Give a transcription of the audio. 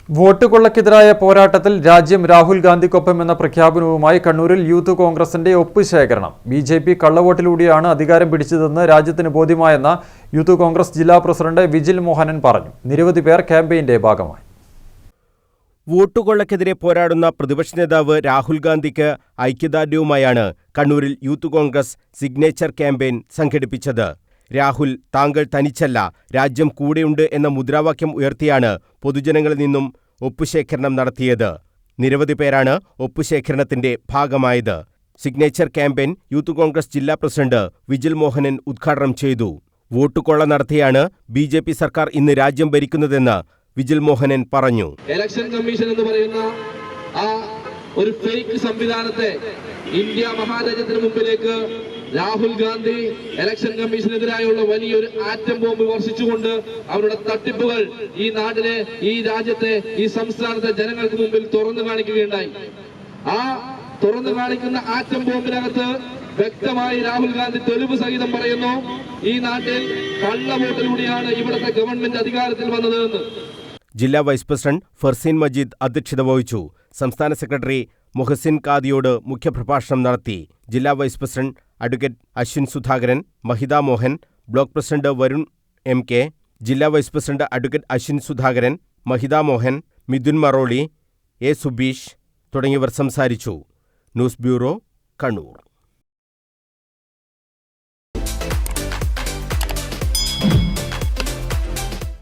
Vote കൊള്ളക്കെതിരായ പോരാട്ടത്തിൽ രാജ്യം രാഹുൽ ഗാന്ധിക്കൊപ്പം എന്ന പ്രഖ്യാപനവുമായി കണ്ണൂരിൽ യൂത്ത് കോൺഗ്രസിന്റെ ഒപ്പുശേഖരണം. ബിജെപി കള്ളവോട്ടിലൂടെയാണ് അധികാരം പിടിച്ചതെന്ന് രാജ്യത്തിന് ബോധ്യമായെന്ന് യൂത്ത് കോൺഗ്രസ് ജില്ലാ പ്രസിഡന്റ് വിജിൽ മോഹനൻ പറഞ്ഞു. നിരവധി പേർ ക്യാമ്പയിന്റെ ഭാഗമായി. വോട്ടുകൊള്ളക്കെതിരെ പോരാടുന്ന പ്രതിപക്ഷ നേതാവ് രാഹുൽ ഗാന്ധിക്ക് ഐക്യദാർഢ്യവുമായാണ് കണ്ണൂരിൽ യൂത്ത് കോൺഗ്രസ് സിഗ്നേച്ചർ ക്യാമ്പയിൻ സംഘടിപ്പിച്ചത്. രാഹുൽ താങ്കൾ തനിച്ചല്ല, രാജ്യം കൂടെയുണ്ട് എന്ന മുദ്രാവാക്യം ഉയർത്തിയാണ് പൊതുജനങ്ങളിൽ നിന്നും ഒപ്പുശേഖരണം നടത്തിയത്. നിരവധി പേരാണ് ഒപ്പുശേഖരണത്തിന്റെ ഭാഗമായത്. സിഗ്നേച്ചർ ക്യാമ്പയിൻ യൂത്ത് കോൺഗ്രസ് ജില്ലാ പ്രസിഡന്റ് വിജിൽ മോഹനൻ ഉദ്ഘാടനം ചെയ്തു. വോട്ടുകൊള്ള നടത്തിയാണ് ബിജെപി സർക്കാർ ഇന്ന് രാജ്യം ഭരിക്കുന്നതെന്ന് വിജിൽ മോഹനൻ പറഞ്ഞു. ഇലക്ഷൻ കമ്മീഷൻ എന്ന് പറയുന്ന ആ ഒരു ഫേക്ക് സംവിധാനത്തെ ഇന്ത്യ മഹാരാജ്യത്തിന് മുമ്പിലേക്ക് രാഹുൽ ഗാന്ധി ഇലക്ഷൻ കമ്മീഷനെതിരായുള്ള വലിയൊരു ആറ്റം ബോംബ് വർഷിച്ചുകൊണ്ട് അവരുടെ തട്ടിപ്പുകൾ ഈ നാടിനെ, ഈ രാജ്യത്തെ, ഈ സംസ്ഥാനത്തെ ജനങ്ങൾക്ക് മുമ്പിൽ തുറന്നു കാണിക്കുകയുണ്ടായി. ആ തുറന്നു കാണിക്കുന്ന ആറ്റം ബോംബിനകത്ത് വ്യക്തമായി രാഹുൽ ഗാന്ധി തെളിവ് സഹിതം പറയുന്നു, ഈ നാട്ടിൽ കള്ളവോട്ടിലൂടെയാണ് ഇവിടുത്തെ ഗവൺമെന്റ് അധികാരത്തിൽ വന്നതെന്ന്. ജില്ലാ വൈസ് പ്രസിഡന്റ് ഫർസീൻ മജീദ് അധ്യക്ഷത വഹിച്ചു. സംസ്ഥാന സെക്രട്ടറി മുഹസിൻ കാദിയോട് മുഖ്യപ്രഭാഷണം നടത്തി. ജില്ലാ vice president advocate Ashwin Sudhakaran, Mahitha Mohan, block president Varun MK, ജില്ലാ vice president advocate Ashwin Sudhakaran, Mahitha Mohan, Mithun Maroli, A Subeesh തുടങ്ങിയവർ സംസാരിച്ചു. News bureau, Kannur.